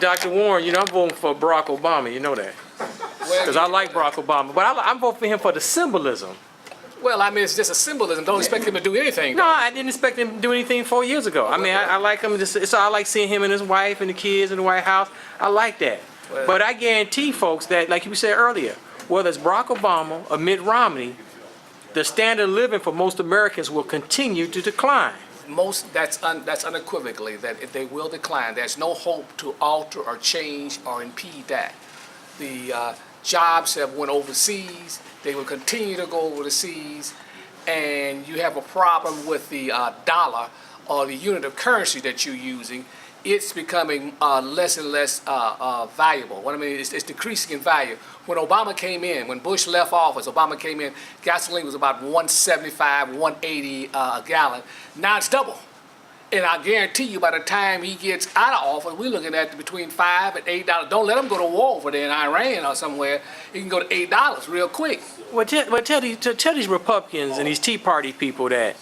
Dr. Warren, I'm voting for Barack Obama. You know that. Because I like Barack Obama. But I'm voting for him for the symbolism. Well, I mean, it's just a symbolism. Don't expect him to do anything. No, I didn't expect him to do anything 4 years ago. I mean, I like him. So I like seeing him and his wife and the kids in the White House. I like that. Well, but I guarantee folks that, like you said earlier, whether it's Barack Obama or Mitt Romney, the standard of living for most Americans will continue to decline. That's unequivocally that they will decline. There's no hope to alter or change or impede that. The jobs have went overseas. They will continue to go overseas, and you have a problem with the dollar or the unit of currency that you're using. It's becoming less and less valuable. What I mean is it's decreasing in value. When Obama came in, when Bush left office, Obama came in, gasoline was about $1.75, $1.80 a gallon. Now it's double. And I guarantee you, by the time he gets out of office, we're looking at between $5 and $8. Don't let him go to war over there in Iran or somewhere. He can go to $8 real quick. Well, tell these Republicans and these Tea Party people that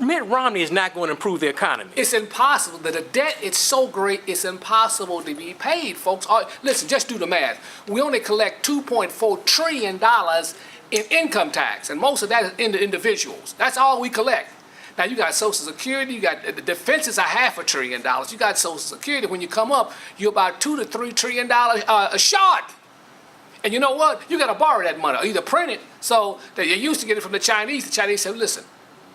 Mitt Romney is not going to improve the economy. It's impossible. The debt is so great, it's impossible to be paid, folks. Listen, just do the math. We only collect $2.4 trillion in income tax, and most of that is into individuals. That's all we collect. Now, you got Social Security, you got the defenses are $500 billion. You got Social Security. When you come up, you're about $2 to $3 trillion short. And you know what? You got to borrow that money, or either print it. So they used to get it from the Chinese. The Chinese said, listen,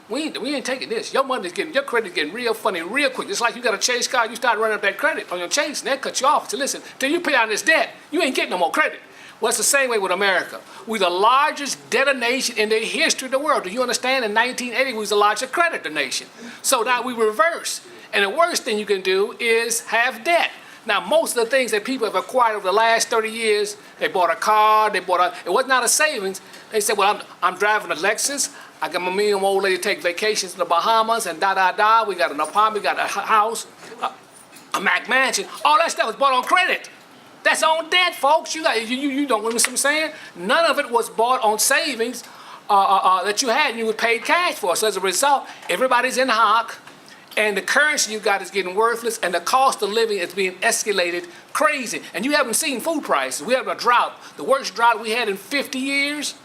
we ain't taking this. Your credit's getting real funny real quick. Just like you got a Chase card, you start running up that credit on your Chase, and they cut you off. So listen, till you pay down this debt, you ain't getting no more credit. Well, it's the same way with America. We're the largest debtor nation in the history of the world. Do you understand? In 1980, we was the largest creditor nation. So now we reverse. And the worst thing you can do is have debt. Now, most of the things that people have acquired over the last 30 years, they bought a car, it was not a savings. They said, well, I'm driving a Lexus. I got my me and my old lady take vacations in the Bahamas and da-da-da. We got an apartment, we got a house, a Mac mansion. All that stuff was bought on credit. That's on debt, folks. You don't understand what I'm saying? None of it was bought on savings that you had and you were paid cash for. So as a result, everybody's in hock, and the currency you got is getting worthless, and the cost of living is being escalated crazy. And you haven't seen food prices. We have a drought, the worst drought we had in 50 years.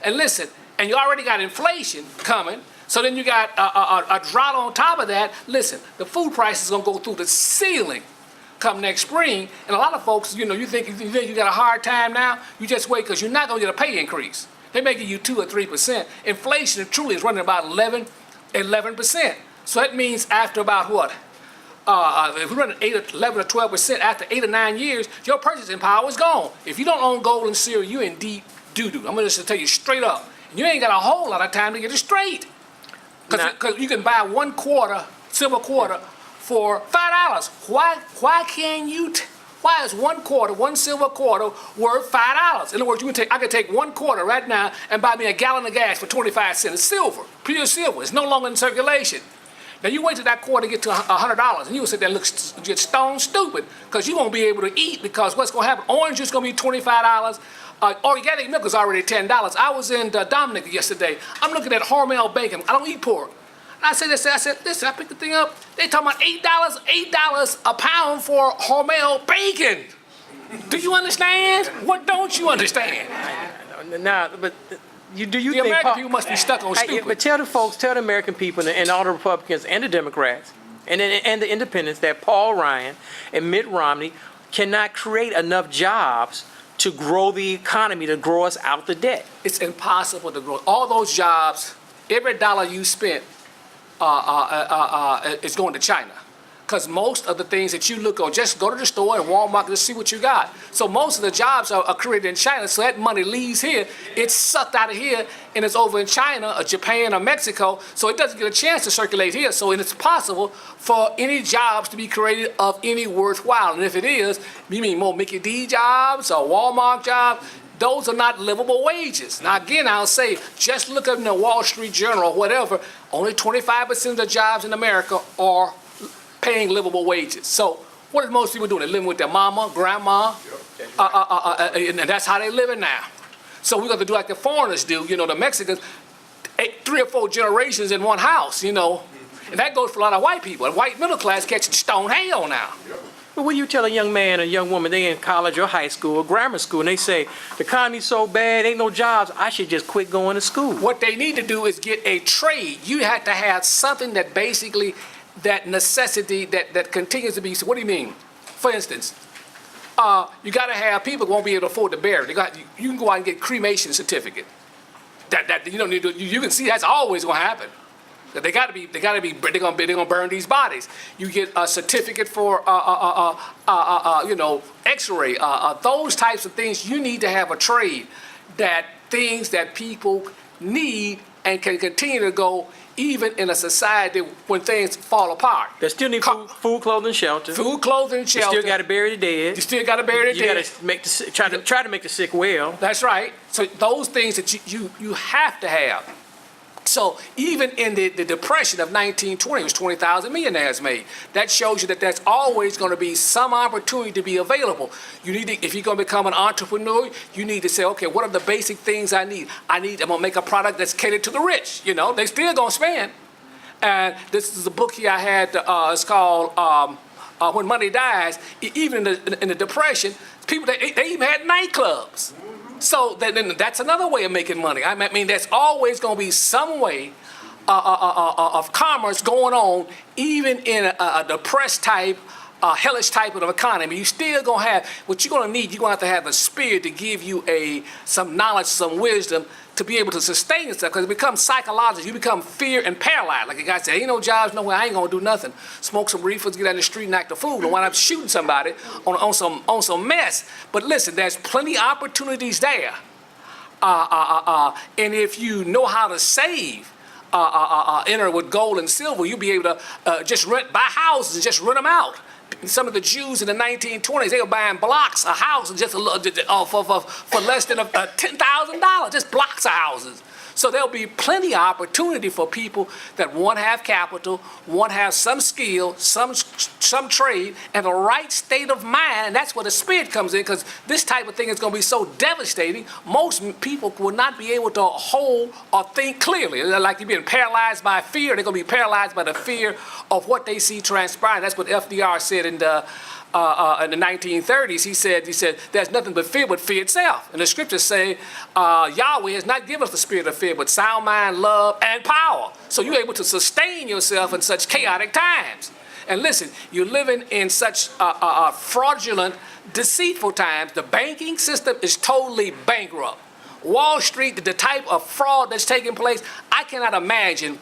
And listen, and you already got inflation coming. So then you got a drought on top of that. Listen, the food price is going to go through the ceiling come next spring, and a lot of folks, you think you got a hard time now, you just wait, because you're not going to get a pay increase. They're making you 2 or 3%. Inflation truly is running about 11%. So that means after about what? If we're running 11 or 12%, after 8 or 9 years, your purchasing power is gone. If you don't own gold and silver, you're in deep doo-doo. I'm going to just tell you straight up. And you ain't got a whole lot of time to get it straight. Because you can buy one silver quarter, for $5. Why can't you? Why is one silver quarter worth $5? In other words, I could take one quarter right now and buy me a gallon of gas for 25 cents. It's silver, pure silver. It's no longer in circulation. Now you wait till that quarter get to $100, and you will sit there and get stone stupid, because you won't be able to eat, because what's going to happen? Orange is going to be $25. Organic milk is already $10. I was in Dominic yesterday. I'm looking at Hormel bacon. I don't eat pork. I said, listen, I picked the thing up. They talking about $8 a pound for Hormel bacon. Do you understand? What don't you understand? No, but do you think American Paul, people must be stuck on stupid? But tell the American people and all the Republicans and the Democrats and the independents that Paul Ryan and Mitt Romney cannot create enough jobs to grow the economy, to grow us out the debt. It's impossible to grow. All those jobs, every dollar you spent, is going to China. Because most of the things that you look on, just go to the store and Walmart and see what you got. So most of the jobs are created in China, so that money leaves here, it's sucked out of here, and it's over in China or Japan or Mexico, so it doesn't get a chance to circulate here. So it's possible for any jobs to be created of any worthwhile. And if it is, you mean more Mickey D jobs or Walmart jobs? Those are not livable wages. Now, again, I'll say, just look up in the Wall Street Journal or whatever, only 25% of the jobs in America are paying livable wages. So what are most people doing? They're living with their mama, grandma, and that's how they're living now. So we're going to do like the foreigners do, the Mexicans, 3 or 4 generations in one house, And that goes for a lot of white people. And white middle class catching stone hell now. But when you tell a young man or a young woman they in college or high school or grammar school and they say the economy's so bad, ain't no jobs, I should just quit going to school. What they need to do is get a trade. You have to have something that basically, that necessity that continues to be. So what do you mean? For instance, you got to have people who won't be able to afford to bury. You can go out and get cremation certificate. That you don't need to. You can see that's always going to happen. They're gonna burn these bodies. You get a certificate for X-ray, those types of things. You need to have a trade, that things that people need and can continue to go even in a society when things fall apart. They still need food, clothing, shelter. Food, clothing, shelter. You still got to bury the dead. You still got to bury the dead. You got to make try to make the sick well. That's right. So those things that you have to have. So even in the Depression of 1920, it was 20,000 millionaires made. That shows you that there's always going to be some opportunity to be available. You need to, if you're going to become an entrepreneur, you need to say, okay, what are the basic things I need? I'm going to make a product that's catered to the rich. You know, they still going to spend. And this is a book here I had. It's called When Money Dies. Even in the Depression, people they even had nightclubs. So then that's another way of making money. I mean, there's always going to be some way of commerce going on, even in a depressed type, hellish type of economy. You still going to have, what you're going to need, you're going to have a spirit to give you some knowledge, some wisdom to be able to sustain yourself, because it becomes psychological. You become fear and paralyzed. Like a guy said, ain't no jobs nowhere, I ain't going to do nothing. Smoke some reefers, get out in the street and act a fool, and wind up shooting somebody on some mess. But listen, there's plenty of opportunities there. And if you know how to save, enter with gold and silver, you'll be able to just buy houses and just rent them out. Some of the Jews in the 1920s, they were buying blocks of houses just for less than $10,000, just blocks of houses. So there'll be plenty of opportunity for people that one have capital, one have some skill, some trade, and the right state of mind. And that's where the spirit comes in, because this type of thing is going to be so devastating. Most people will not be able to hold or think clearly. They're like you're being paralyzed by fear. They're going to be paralyzed by the fear of what they see transpiring. That's what FDR said in the 1930s. He said, there's nothing but fear itself. And the scriptures say, Yahweh has not given us the spirit of fear, but sound mind, love, and power. So you're able to sustain yourself in such chaotic times. And listen, you're living in such fraudulent, deceitful times. The banking system is totally bankrupt. Wall Street, the type of fraud that's taking place, I cannot imagine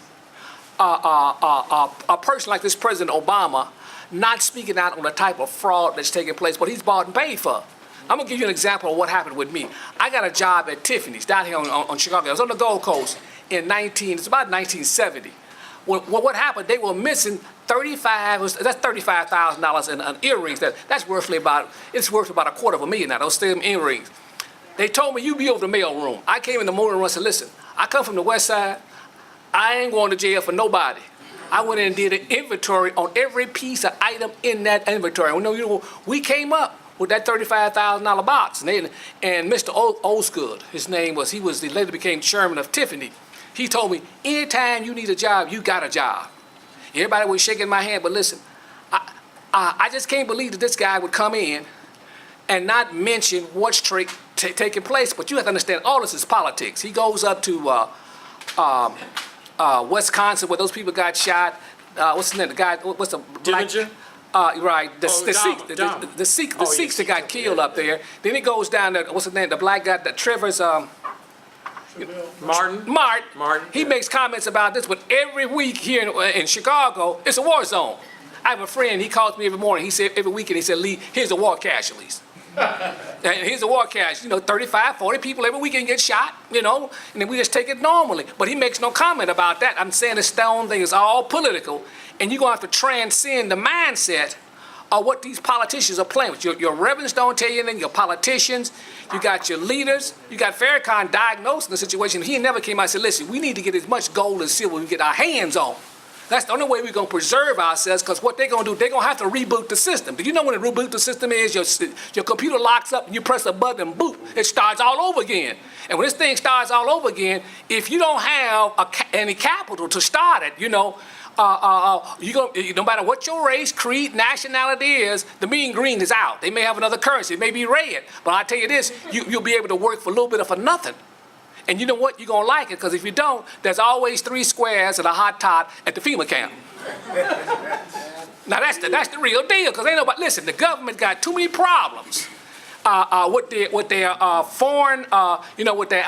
a person like this President Obama not speaking out on the type of fraud that's taking place, but he's bought and paid for. I'm gonna give you an example of what happened with me. I got a job at Tiffany's down here on Chicago. I was on the Gold Coast it's about 1970. What happened, they were missing $35,000 in earrings. That's worth about $250,000 now, those same earrings. They told me, you be over the mail room. I came in the morning room and said, listen, I come from the west side. I ain't going to jail for nobody. I went in and did an inventory on every piece of item in that inventory. We came up with that $35,000 box. And Mr. Osgood, his name was, he later became chairman of Tiffany. He told me, anytime you need a job, you got a job. Everybody was shaking my hand, but listen, I just can't believe that this guy would come in and not mention what's taking place. But you have to understand, all this is politics. He goes up to Wisconsin, where those people got shot. What's his name? The guy. What's the black? Right. The Sikhs that got killed up there. Then he goes down there. What's his name? The black guy. The Trevor's. Martin. He makes comments about this, but every week here in Chicago, it's a war zone. I have a friend. He calls me every morning. He said every weekend. He said, Lee, here's the war casualties. And here's the war cash, 35, 40 people every weekend get shot, and then we just take it normally. But he makes no comment about that. I'm saying the Stone thing is all political, and you're going to have to transcend the mindset of what these politicians are playing with. Your reverends don't tell you anything, your politicians, you got your leaders, you got Farrakhan diagnosing the situation. He never came out and said, listen, we need to get as much gold and silver we can get our hands on. That's the only way we're going to preserve ourselves, because what they're going to do, they're going to have to reboot the system. Do you know when a reboot the system is? Your computer locks up and you press a button and boop, it starts all over again. And when this thing starts all over again, if you don't have any capital to start it, no matter what your race, creed, nationality is, the mean green is out. They may have another currency. It may be red. But I tell you this, you'll be able to work for a little bit of for nothing. And you know what? You're going to like it, because if you don't, there's always 3 squares and a hot tot at the FEMA camp. Now, that's the real deal, because ain't nobody, listen, the government got too many problems. With their foreign, with their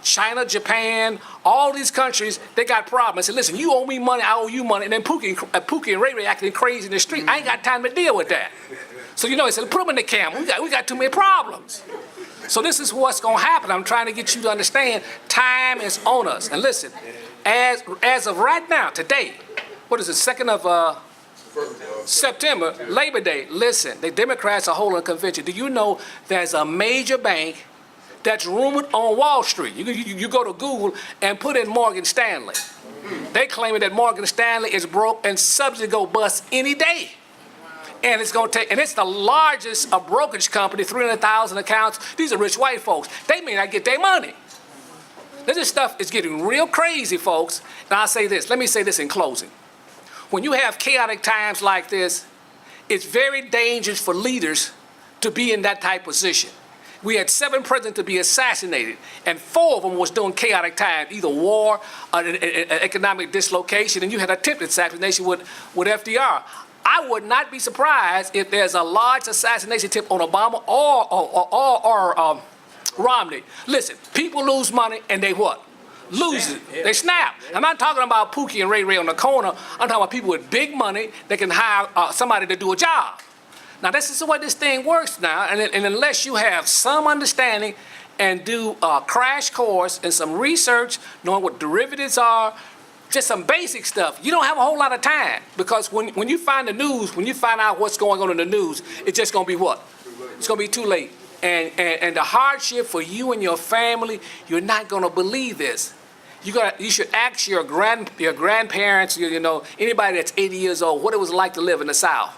China, Japan, all these countries, they got problems. I said, listen, you owe me money, I owe you money, and then Pookie and Ray Ray acting crazy in the street. I ain't got time to deal with that. So, they said, put them in the camp. We got too many problems. So this is what's going to happen. I'm trying to get you to understand time is on us. And listen, as of right now, today, what is it, 2nd of September, Labor Day, listen, the Democrats are holding a convention. Do you know there's a major bank that's rumored on Wall Street? You go to Google and put in Morgan Stanley. They claiming that Morgan Stanley is broke and subject to go bust any day. And it's going to take, and it's the largest brokerage company, 300,000 accounts. These are rich white folks. They may not get their money. This stuff is getting real crazy, folks. And I'll say this, let me say this in closing. When you have chaotic times like this, it's very dangerous for leaders to be in that type of position. We had 7 presidents to be assassinated, and 4 of them was during chaotic times, either war, economic dislocation, and you had attempted assassination with FDR. I would not be surprised if there's a large assassination attempt on Obama or Romney. Listen, people lose money and they what? Lose it. They snap. I'm not talking about Pookie and Ray Ray on the corner. I'm talking about people with big money that can hire somebody to do a job. Now, this is the way this thing works now, and unless you have some understanding and do a crash course and some research, knowing what derivatives are, just some basic stuff, you don't have a whole lot of time, because when you find the news, when you find out what's going on in the news, it's just going to be what? It's going to be too late. And the hardship for you and your family, you're not going to believe this. You should ask your grandparents, anybody that's 80 years old, what it was like to live in the South,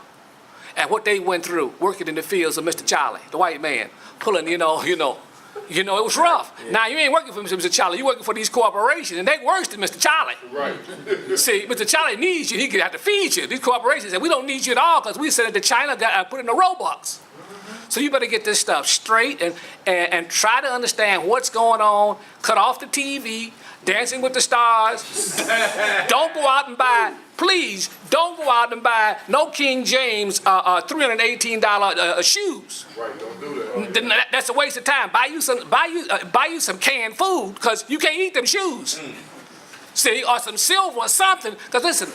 and what they went through working in the fields of Mr. Charlie, the white man, pulling, it was rough. Yeah. Now, you ain't working for Mr. Charlie, you're working for these corporations, and they worse than Mr. Charlie. Right. See, Mr. Charlie needs you, he could have to feed you. These corporations say, we don't need you at all, because we sent it to China, put in the Robux. So you better get this stuff straight and try to understand what's going on. Cut off the TV, Dancing with the Stars. Don't go out and buy, please, don't go out and buy no King James $318 shoes. Right, don't do that. That's a waste of time. Buy you some canned food, because you can't eat them shoes. See, or some silver or something. Because listen,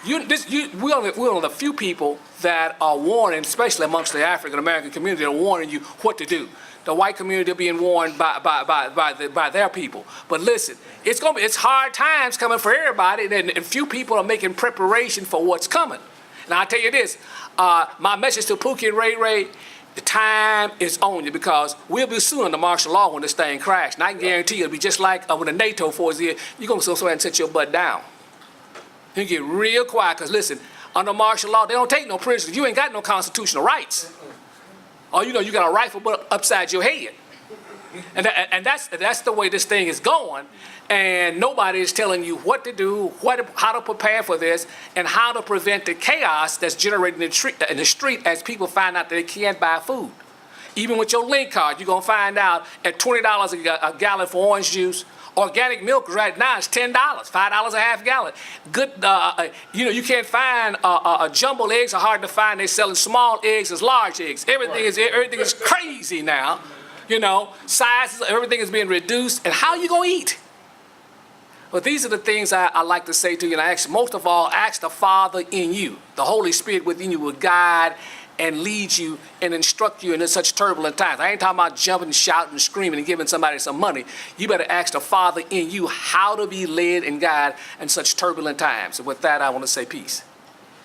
we're one of the few people that are warning, especially amongst the African American community, are warning you what to do. The white community are being warned by their people. But listen, it's hard times coming for everybody, and few people are making preparation for what's coming. Now, I'll tell you this, my message to Pookie and Ray Ray, the time is on you, because we'll be suing under martial law when this thing crashes. And I can guarantee you it'll be just like when the NATO force is here, you're going to go somewhere and set your butt down. You get real quiet, because listen, under martial law, they don't take no prisoners. You ain't got no constitutional rights. Or you got a rifle butt upside your head. And that's the way this thing is going. And nobody is telling you what to do, how to prepare for this, and how to prevent the chaos that's generated in the street as people find out that they can't buy food. Even with your link card, you're going to find out at $20 a gallon for orange juice. Organic milk right now is $10, $5 a half gallon. Good, you can't find jumbo eggs are hard to find. They're selling small eggs as large eggs. Everything is crazy now. Sizes, everything is being reduced. And how are you going to eat? Well, these are the things I like to say to you. And most of all, ask the Father in you. The Holy Spirit within you will guide and lead you and instruct you in such turbulent times. I ain't talking about jumping, shouting, screaming, and giving somebody some money. You better ask the Father in you how to be led and guided in such turbulent times. And with that, I want to say peace.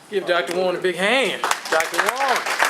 Give Dr. Warren a big hand. Dr. Warren.